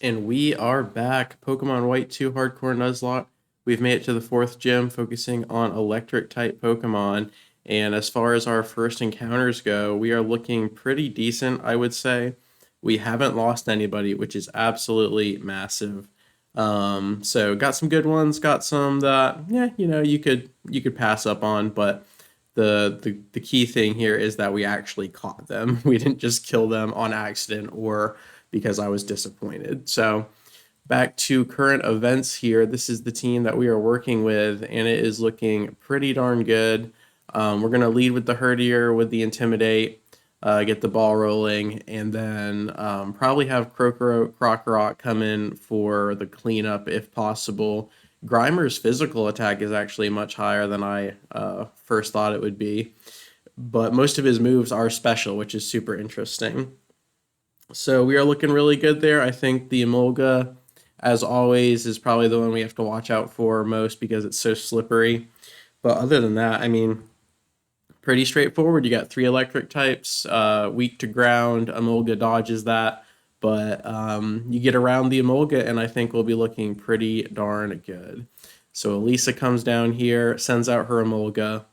And we are back. Pokemon White 2 Hardcore Nuzlocke. We've made it to the fourth gym, focusing on Electric-type Pokemon. And as far as our first encounters go, we are looking pretty decent, I would say. We haven't lost anybody, which is absolutely massive. So got some good ones, got some that, yeah, you could pass up on, but the key thing here is that we actually caught them. We didn't just kill them on accident or because I was disappointed. So back to current events here. This is the team that we are working with, and it is looking pretty darn good. We're going to lead with the Herdier with the Intimidate, get the ball rolling, and then probably have Krokorok come in for the cleanup if possible. Grimer's physical attack is actually much higher than I first thought it would be, but most of his moves are special, which is super interesting. So we are looking really good there. I think the Emolga, as always, is probably the one we have to watch out for most because it's so slippery. But other than that, I mean, pretty straightforward. You got three electric types, weak to ground. Emolga dodges that. But you get around the Emolga, and I think we'll be looking pretty darn good. So Elisa comes down here, sends out her Emolga,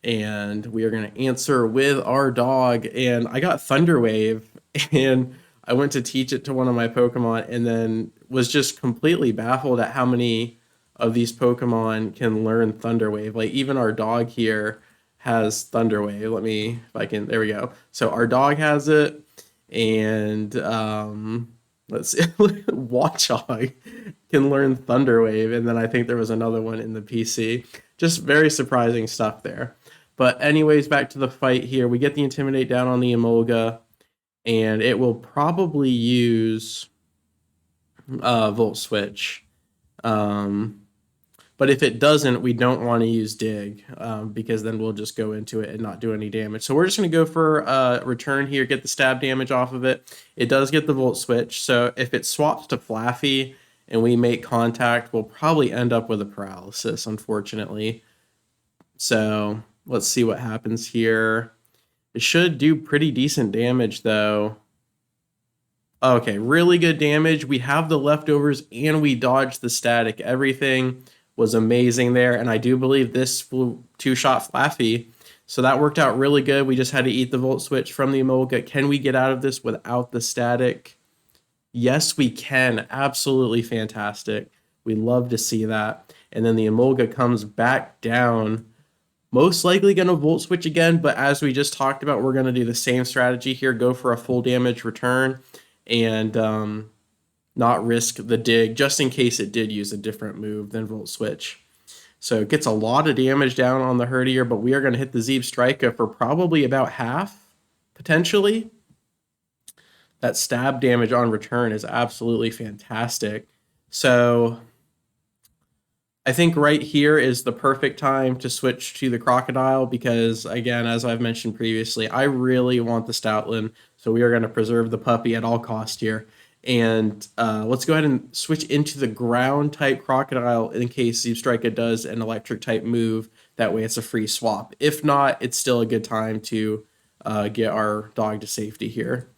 and we are going to answer with our dog. And I got Thunder Wave, and I went to teach it to one of my Pokemon, and then was just completely baffled at how many of these Pokemon can learn Thunder Wave. Like, even our dog here has Thunder Wave. Let me, if I can, there we go. So our dog has it, and let's see, Watchog can learn Thunder Wave, and then I think there was another one in the PC. Just very surprising stuff there. But anyways, back to the fight here. We get the Intimidate down on the Emolga, and it will probably use Volt Switch. But if it doesn't, we don't want to use Dig, because then we'll just go into it and not do any damage. So we're just going to go for return here, get the stab damage off of it. It does get the Volt Switch, so if it swaps to Flaffy and we make contact, we'll probably end up with a paralysis, unfortunately. So let's see what happens here. It should do pretty decent damage, though. Okay, really good damage. We have the leftovers, and we dodged the static. Everything was amazing there, and I do believe this will two-shot Flaffy. So that worked out really good. We just had to eat the Volt Switch from the Emolga. Can we get out of this without the static? Yes, we can. Absolutely fantastic. We love to see that. And then the Emolga comes back down. Most likely going to Volt Switch again, but as we just talked about, we're going to do the same strategy here. Go for a full damage return and not risk the Dig, just in case it did use a different move than Volt Switch. So it gets a lot of damage down on the Herdier, but we are going to hit the Zebstrika for probably about half, potentially. That stab damage on return is absolutely fantastic. So I think right here is the perfect time to switch to the Crocodile because, again, as I've mentioned previously, I really want the Stoutland, so we are going to preserve the puppy at all cost here. And let's go ahead and switch into the ground-type Crocodile in case Zebstrika does an electric-type move. That way it's a free swap. If not, it's still a good time to get our dog to safety here.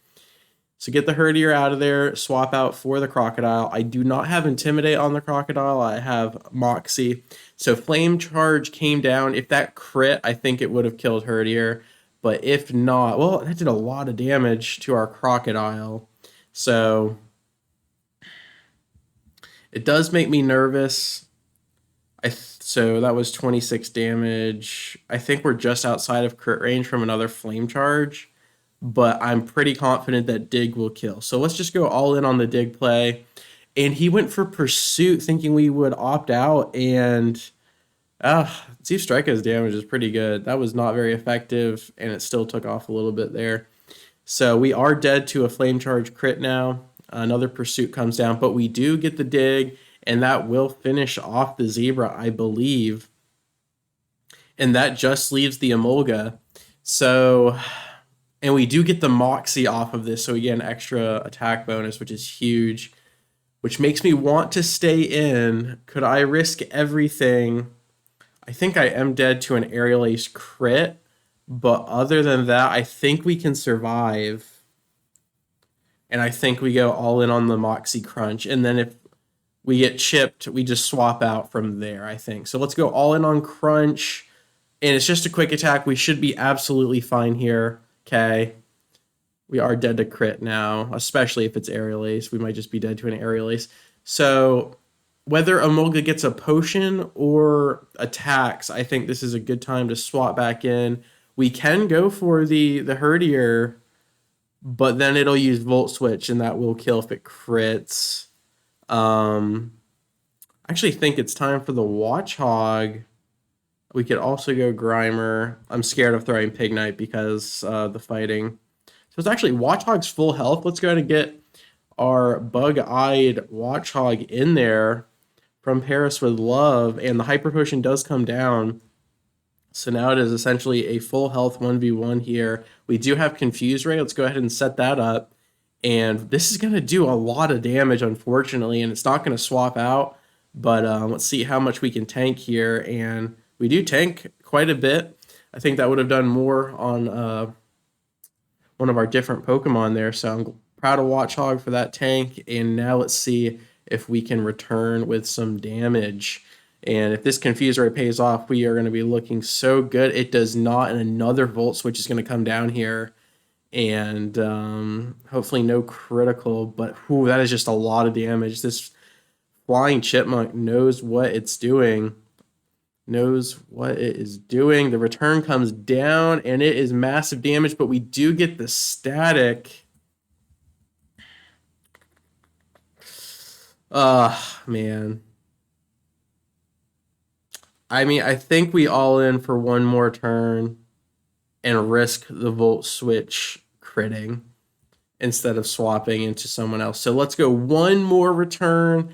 So get the Herdier out of there, swap out for the Crocodile. I do not have Intimidate on the Crocodile. I have Moxie. So Flame Charge came down. If that crit, I think it would have killed Herdier. But if not, well, that did a lot of damage to our Crocodile. So it does make me nervous. So that was 26 damage. I think we're just outside of crit range from another Flame Charge, but I'm pretty confident that Dig will kill. So let's just go all in on the Dig play. And he went for Pursuit thinking we would opt out, and Zebstrika's damage is pretty good. That was not very effective, and it still took off a little bit there. So we are dead to a Flame Charge crit now. Another Pursuit comes down, but we do get the Dig, and that will finish off the Zebra, I believe. And that just leaves the Emolga. So, and we do get the Moxie off of this, so we get an extra attack bonus, which is huge, which makes me want to stay in. Could I risk everything? I think I am dead to an Aerial Ace crit, but other than that, I think we can survive. And I think we go all in on the Moxie Crunch. And then if we get chipped, we just swap out from there, I think. So let's go all in on Crunch. And it's just a quick attack. We should be absolutely fine here. Okay. We are dead to crit now, especially if it's Aerial Ace. We might just be dead to an Aerial Ace. So whether Emolga gets a potion or attacks, I think this is a good time to swap back in. We can go for the Herdier, but then it'll use Volt Switch, and that will kill if it crits. I actually think it's time for the Watchog. We could also go Grimer. I'm scared of throwing Pignite because the fighting. So it's actually Watchog's full health. Let's go ahead and get our Bug-Eyed Watchog in there from Paris with Love, and the Hyper Potion does come down. So now it is essentially a full health 1v1 here. We do have Confuse Ray. Let's go ahead and set that up. And this is going to do a lot of damage, unfortunately, and it's not going to swap out. But let's see how much we can tank here. And we do tank quite a bit. I think that would have done more on one of our different Pokemon there. So I'm proud of Watchog for that tank. And now let's see if we can return with some damage. And if this Confuse Ray pays off, we are going to be looking so good. It does not, and another Volt Switch is going to come down here. And hopefully no critical, but whew, that is just a lot of damage. This Flying Chipmunk knows what it's doing. Knows what it is doing. The return comes down, and it is massive damage, but we do get the static. Man. I mean, I think we all in for one more turn and risk the Volt Switch critting instead of swapping into someone else. So let's go one more return,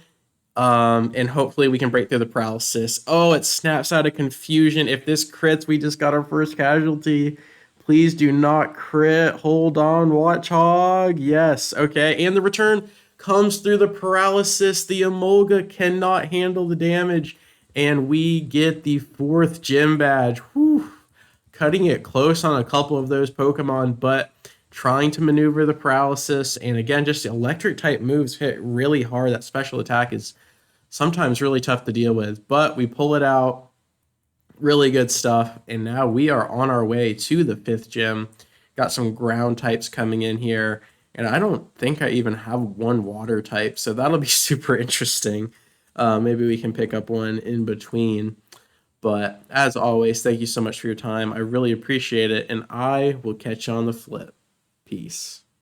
and hopefully we can break through the paralysis. Oh, it snaps out of confusion. If this crits, we just got our first casualty. Please do not crit. Hold on, Watchog. Yes, okay. And the return comes through the paralysis. The Emolga cannot handle the damage. And we get the 4th gym badge. Whew. Cutting it close on a couple of those Pokemon, but trying to maneuver the paralysis. And again, just electric type moves hit really hard. That special attack is sometimes really tough to deal with, but we pull it out. Really good stuff. And now we are on our way to the 5th gym. Got some ground types coming in here. And I don't think I even have one water type, so that'll be super interesting. Maybe we can pick up one in between. But as always, thank you so much for your time. I really appreciate it, and I will catch you on the flip. Peace.